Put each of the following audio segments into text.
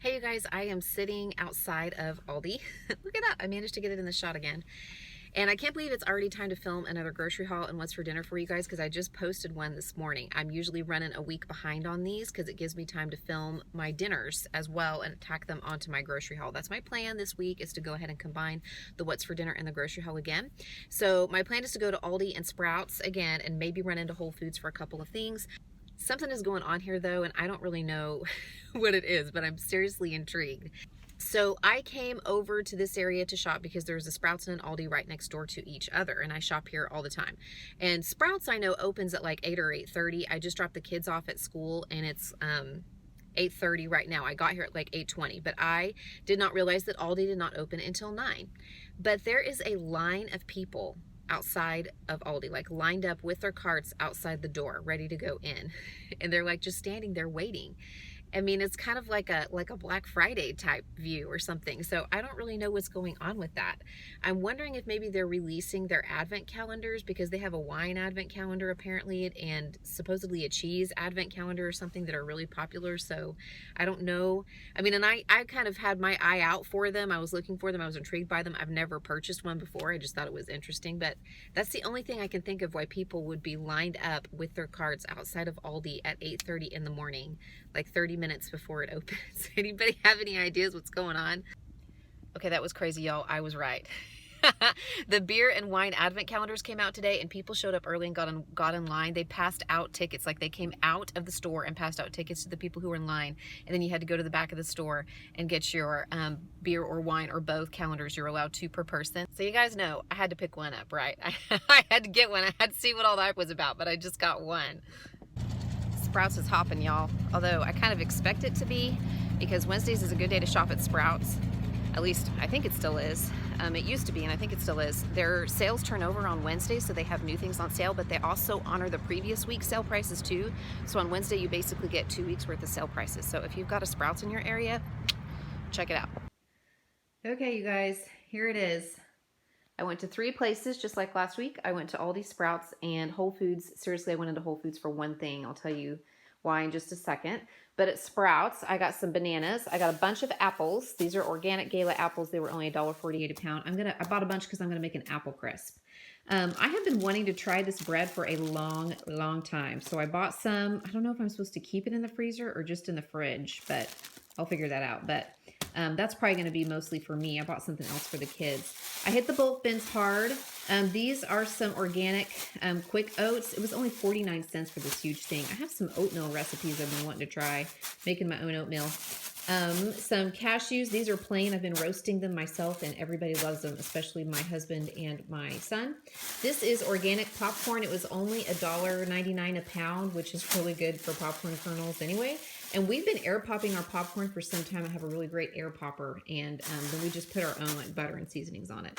Hey you guys, I am sitting outside of Aldi. Look at that, I managed to get it in the shot again. And I can't believe it's already time to film another grocery haul and what's for dinner for you guys because I just posted one this morning. I'm usually running a week behind on these because it gives me time to film my dinners as well and tack them onto my grocery haul. That's my plan this week, is to go ahead and combine the what's for dinner and the grocery haul again. So my plan is to go to Aldi and Sprouts again and maybe run into Whole Foods for a couple of things. Something is going on here though, and I don't really know what it is, but I'm seriously intrigued. So I came over to this area to shop because there's a Sprouts and an Aldi right next door to each other, and I shop here all the time. And Sprouts, I know, opens at like 8 or 8:30. I just dropped the kids off at school and it's 8:30 right now. I got here at like 8:20, but I did not realize that Aldi did not open until 9. But there is a line of people outside of Aldi, like lined up with their carts outside the door, ready to go in. And they're like just standing there waiting. I mean, it's kind of like a Black Friday type view or something. So I don't really know what's going on with that. I'm wondering if maybe they're releasing their advent calendars because they have a wine advent calendar apparently and supposedly a cheese advent calendar or something that are really popular. So I don't know. I mean, and I kind of had my eye out for them. I was looking for them. I was intrigued by them. I've never purchased one before. I just thought it was interesting. But that's the only thing I can think of why people would be lined up with their carts outside of Aldi at 8:30 in the morning, like 30 minutes before it opens. Anybody have any ideas what's going on? Okay, that was crazy, y'all. I was right. The beer and wine advent calendars came out today and people showed up early and got in line. They passed out tickets. Like, they came out of the store and passed out tickets to the people who were in line, and then you had to go to the back of the store and get your beer or wine or both calendars. You're allowed 2 per person. So you guys know I had to pick one up, right? I had to get one. I had to see what all the hype was about, but I just got one. Sprouts is hopping, y'all. Although I kind of expect it to be, because Wednesdays is a good day to shop at Sprouts. At least I think it still is. It used to be, and I think it still is. Their sales turn over on Wednesdays, so they have new things on sale, but they also honor the previous week's sale prices too. So on Wednesday, you basically get 2 weeks worth of sale prices. So if you've got a Sprouts in your area, check it out. Okay, you guys, here it is. I went to 3 places just like last week. I went to Aldi, Sprouts, and Whole Foods. Seriously, I went into Whole Foods for one thing. I'll tell you why in just a second. But at Sprouts, I got some bananas. I got a bunch of apples. These are organic Gala apples. They were only $1.48 a pound. I bought a bunch because I'm gonna make an apple crisp. I have been wanting to try this bread for a long time. So I bought some. I don't know if I'm supposed to keep it in the freezer or just in the fridge, but I'll figure that out. But that's probably going to be mostly for me. I bought something else for the kids. I hit the bulk bins hard. These are some organic quick oats. It was only 49 cents for this huge thing. I have some oatmeal recipes I've been wanting to try, making my own oatmeal. Some cashews. These are plain. I've been roasting them myself and everybody loves them, especially my husband and my son. This is organic popcorn. It was only $1.99 a pound, which is really good for popcorn kernels anyway. And we've been air popping our popcorn for some time. I have a really great air popper, and then we just put our own like butter and seasonings on it.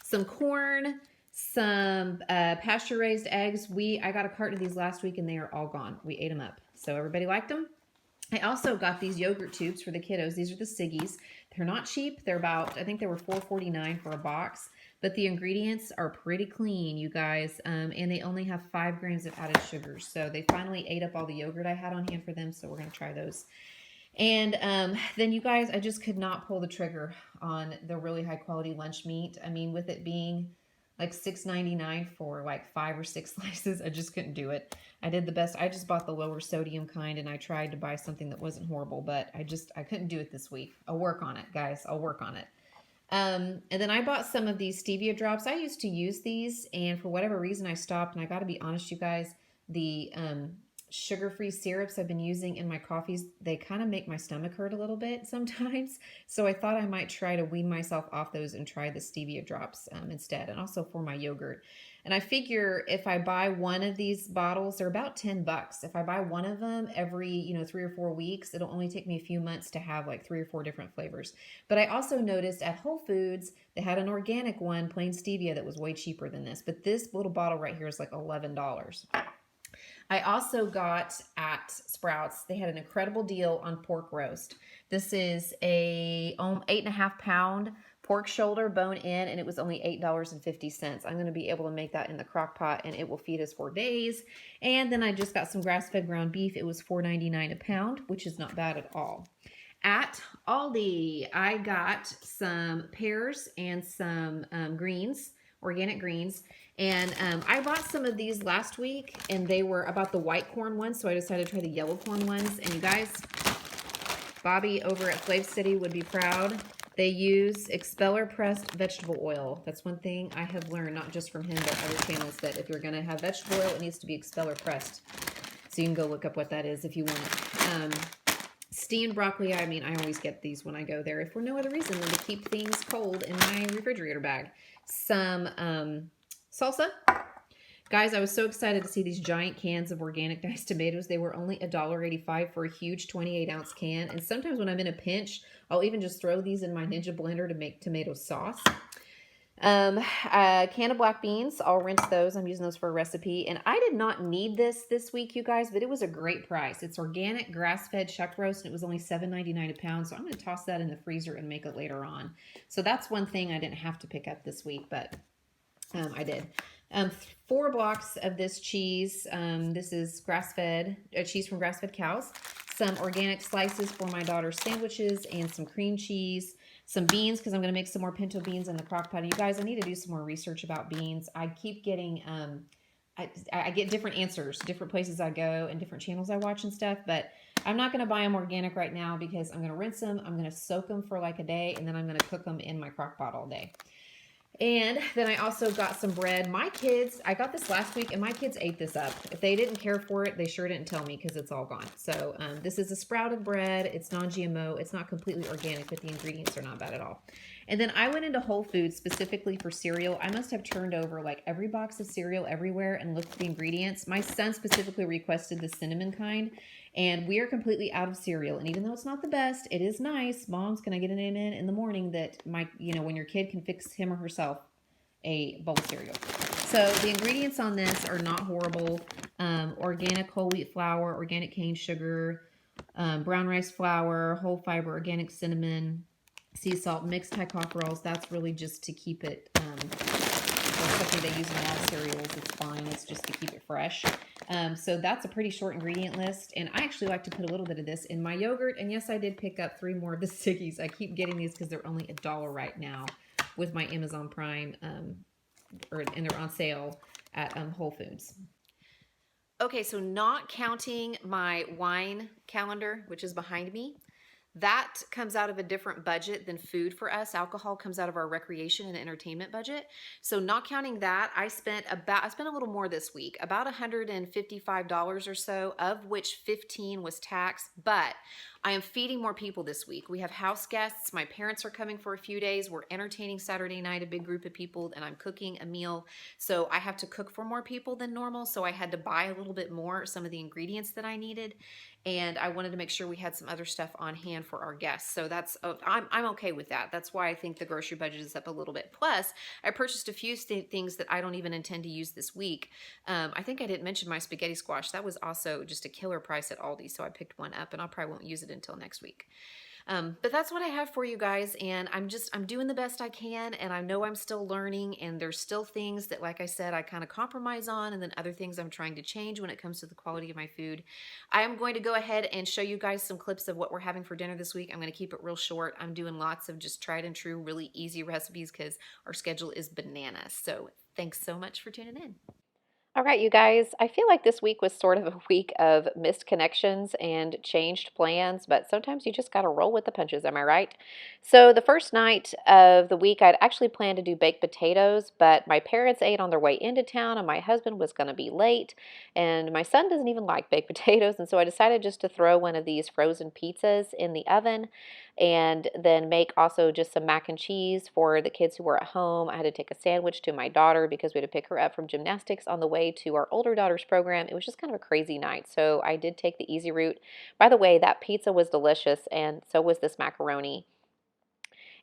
Some corn, some pasture raised eggs. I got a carton of these last week and they are all gone. We ate them up. So everybody liked them. I also got these yogurt tubes for the kiddos. These are the Siggies. They're not cheap. They're about, I think they were $4.49 for a box. But the ingredients are pretty clean, you guys. And they only have 5 grams of added sugars. So they finally ate up all the yogurt I had on hand for them. So we're going to try those. And then you guys, I just could not pull the trigger on the really high quality lunch meat. I mean, with it being like $6.99 for like 5 or 6 slices, I just couldn't do it. I did the best. I just bought the lower sodium kind, and I tried to buy something that wasn't horrible, but I couldn't do it this week. I'll work on it, guys. I'll work on it. And then I bought some of these Stevia Drops. I used to use these, and for whatever reason I stopped. And I got to be honest, you guys, the sugar-free syrups I've been using in my coffees, they kind of make my stomach hurt a little bit sometimes. So I thought I might try to wean myself off those and try the Stevia Drops instead, and also for my yogurt. And I figure if I buy one of these bottles, they're about $10. If I buy one of them every 3 or 4 weeks, it'll only take me a few months to have like 3 or 4 different flavors. But I also noticed at Whole Foods, they had an organic one, plain stevia, that was way cheaper than this. But this little bottle right here is like $11. I also got at Sprouts, they had an incredible deal on pork roast. This is a 8.5 pound pork shoulder bone in, and it was only $8.50. I'm going to be able to make that in the crock pot, and it will feed us for days. And then I just got some grass-fed ground beef. It was $4.99 a pound, which is not bad at all. At Aldi, I got some pears and some greens, organic greens. And I bought some of these last week, and they were about the white corn ones, so I decided to try the yellow corn ones. And you guys, Bobby over at Flav City would be proud. They use expeller pressed vegetable oil. That's one thing I have learned, not just from him, but other channels, that if you're going to have vegetable oil, it needs to be expeller pressed. So you can go look up what that is if you want it. Steamed broccoli, I mean, I always get these when I go there, if for no other reason than to keep things cold in my refrigerator bag. Some salsa. Guys, I was so excited to see these giant cans of organic diced tomatoes. They were only $1.85 for a huge 28-ounce can. And sometimes when I'm in a pinch, I'll even just throw these in my Ninja blender to make tomato sauce. A can of black beans. I'll rinse those. I'm using those for a recipe. And I did not need this week, you guys, but it was a great price. It's organic grass-fed chuck roast, and it was only $7.99 a pound. So I'm going to toss that in the freezer and make it later on. So that's one thing I didn't have to pick up this week, but I did. 4 blocks of this cheese. This is grass-fed, cheese from grass-fed cows. Some organic slices for my daughter's sandwiches, and some cream cheese. Some beans, because I'm going to make some more pinto beans in the crock pot. You guys, I need to do some more research about beans. I keep getting, I get different answers, different places I go, and different channels I watch and stuff, but I'm not going to buy them organic right now because I'm going to rinse them, I'm going to soak them for like a day, and then I'm going to cook them in my crock pot all day. And then I also got some bread. My kids, I got this last week, and my kids ate this up. If they didn't care for it, they sure didn't tell me because it's all gone. So this is a sprouted bread. It's non-GMO. It's not completely organic, but the ingredients are not bad at all. And then I went into Whole Foods specifically for cereal. I must have turned over like every box of cereal everywhere and looked at the ingredients. My son specifically requested the cinnamon kind, and we are completely out of cereal. And even though it's not the best, it is nice. Moms, can I get an amen in the morning that when your kid can fix him or herself a bowl of cereal. So the ingredients on this are not horrible. Organic whole wheat flour, organic cane sugar, brown rice flour, whole fiber, organic cinnamon, sea salt, mixed high tocopherols. That's really just to keep it, something they use in a lot of cereals. It's fine. It's just to keep it fresh. So that's a pretty short ingredient list. And I actually like to put a little bit of this in my yogurt. And yes, I did pick up 3 more of the Siggies. I keep getting these because they're only $1 right now with my Amazon Prime, and they're on sale at Whole Foods. Okay, so not counting my wine calendar, which is behind me, that comes out of a different budget than food for us. Alcohol comes out of our recreation and entertainment budget. So not counting that, I spent a little more this week, about $155 or so, of which 15 was tax, but I am feeding more people this week. We have house guests. My parents are coming for a few days. We're entertaining Saturday night, a big group of people, and I'm cooking a meal. So I have to cook for more people than normal. So I had to buy a little bit more, some of the ingredients that I needed. And I wanted to make sure we had some other stuff on hand for our guests. So I'm okay with that. That's why I think the grocery budget is up a little bit. Plus, I purchased a few things that I don't even intend to use this week. I think I didn't mention my spaghetti squash. That was also just a killer price at Aldi. So I picked one up, and I probably won't use it until next week. But that's what I have for you guys, and I'm doing the best I can, and I know I'm still learning, and there's still things that, like I said, I kind of compromise on, and then other things I'm trying to change when it comes to the quality of my food. I am going to go ahead and show you guys some clips of what we're having for dinner this week. I'm going to keep it real short. I'm doing lots of just tried and true, really easy recipes because our schedule is bananas. So thanks so much for tuning in. All right, you guys, I feel like this week was sort of a week of missed connections and changed plans, but sometimes you just got to roll with the punches, am I right? So the first night of the week, I'd actually planned to do baked potatoes, but my parents ate on their way into town, and my husband was going to be late, and my son doesn't even like baked potatoes, and so I decided just to throw one of these frozen pizzas in the oven, and then make also just some mac and cheese for the kids who were at home. I had to take a sandwich to my daughter because we had to pick her up from gymnastics on the way to our older daughter's program. It was just kind of a crazy night, so I did take the easy route. By the way, that pizza was delicious, and so was this macaroni.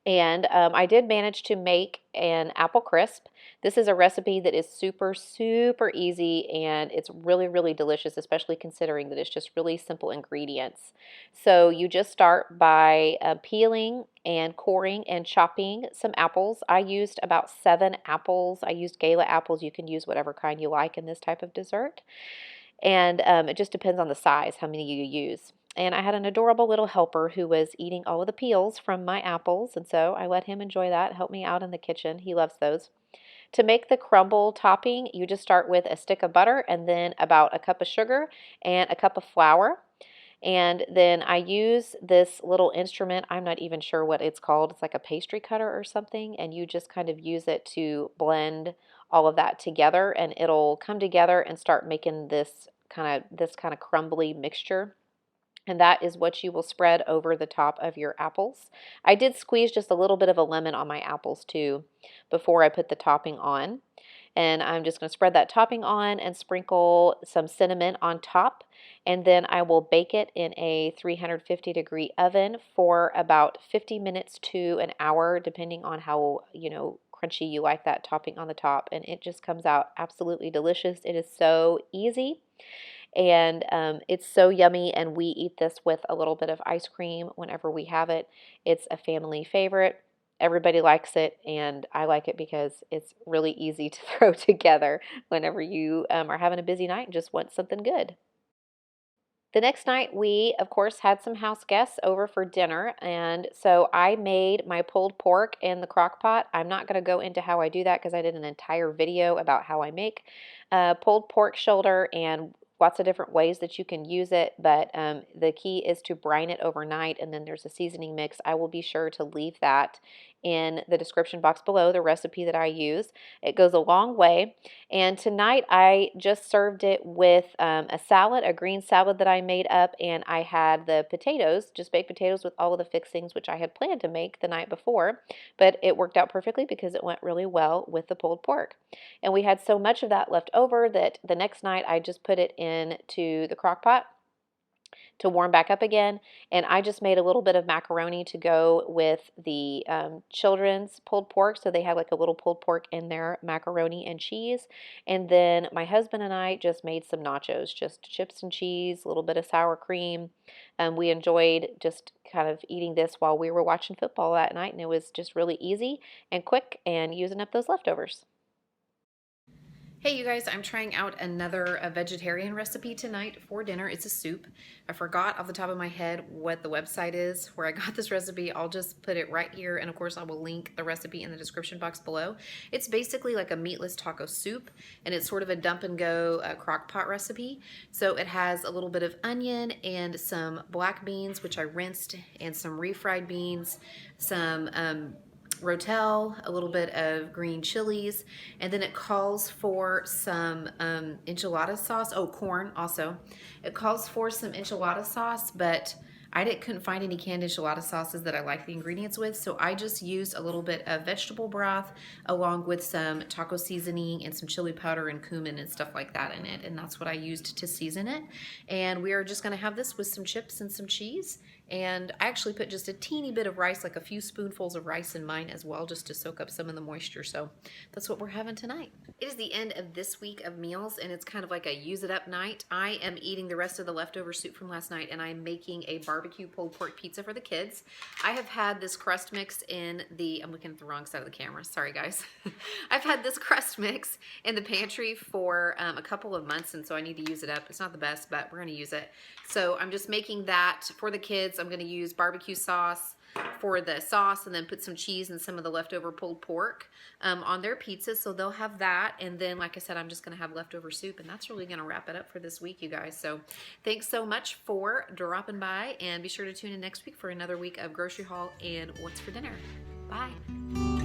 And I did manage to make an apple crisp. This is a recipe that is super, super easy, and it's really, really delicious, especially considering that it's just really simple ingredients. So you just start by peeling and coring and chopping some apples. I used about 7 apples. I used Gala apples. You can use whatever kind you like in this type of dessert. And it just depends on the size, how many you use. And I had an adorable little helper who was eating all of the peels from my apples, and so I let him enjoy that, help me out in the kitchen. He loves those. To make the crumble topping, you just start with a stick of butter and then about a cup of sugar and a cup of flour. And then I use this little instrument. I'm not even sure what it's called. It's like a pastry cutter or something. And you just kind of use it to blend all of that together. And it'll come together and start making this kind of crumbly mixture. And that is what you will spread over the top of your apples. I did squeeze just a little bit of a lemon on my apples too before I put the topping on. And I'm just going to spread that topping on and sprinkle some cinnamon on top. And then I will bake it in a 350-degree oven for about 50 minutes to an hour, depending on how, crunchy you like that topping on the top. And it just comes out absolutely delicious. It is so easy. And it's so yummy, and we eat this with a little bit of ice cream whenever we have it. It's a family favorite. Everybody likes it, and I like it because it's really easy to throw together whenever you are having a busy night and just want something good. The next night, we, of course, had some house guests over for dinner, and so I made my pulled pork in the crock pot. I'm not going to go into how I do that because I did an entire video about how I make pulled pork shoulder and lots of different ways that you can use it, but the key is to brine it overnight, and then there's a seasoning mix. I will be sure to leave that in the description box below, the recipe that I use. It goes a long way. And tonight I just served it with a salad, a green salad that I made up, and I had the potatoes, just baked potatoes with all of the fixings, which I had planned to make the night before, but it worked out perfectly because it went really well with the pulled pork. And we had so much of that left over that the next night I just put it into the crock pot to warm back up again. And I just made a little bit of macaroni to go with the children's pulled pork. So they had like a little pulled pork in their macaroni and cheese. And then my husband and I just made some nachos, just chips and cheese, a little bit of sour cream. We enjoyed just kind of eating this while we were watching football that night. And it was just really easy and quick and using up those leftovers. Hey you guys, I'm trying out another vegetarian recipe tonight for dinner. It's a soup. I forgot off the top of my head what the website is where I got this recipe. I'll just put it right here, and of course I will link the recipe in the description box below. It's basically like a meatless taco soup, and it's sort of a dump and go crock pot recipe. So it has a little bit of onion and some black beans, which I rinsed, and some refried beans, some rotel, a little bit of green chilies, and then it calls for some enchilada sauce. Oh, corn also. It calls for some enchilada sauce, but couldn't find any canned enchilada sauces that I like the ingredients with, so I just used a little bit of vegetable broth along with some taco seasoning and some chili powder and cumin and stuff like that in it, and that's what I used to season it. And we are just going to have this with some chips and some cheese. And I actually put just a teeny bit of rice, like a few spoonfuls of rice in mine as well, just to soak up some of the moisture. So that's what we're having tonight. It is the end of this week of meals, and it's kind of like a use it up night. I am eating the rest of the leftover soup from last night, and I'm making a barbecue pulled pork pizza for the kids. I have had this crust mix in the, I'm looking at the wrong side of the camera, sorry guys. I've had this crust mix in the pantry for a couple of months, and so I need to use it up. It's not the best, but we're gonna use it. So I'm just making that for the kids. I'm gonna use barbecue sauce for the sauce, and then put some cheese and some of the leftover pulled pork on their pizza, so they'll have that. And then, like I said, I'm just going to have leftover soup, and that's really going to wrap it up for this week, you guys. So thanks so much for dropping by, and be sure to tune in next week for another week of grocery haul and what's for dinner. Bye.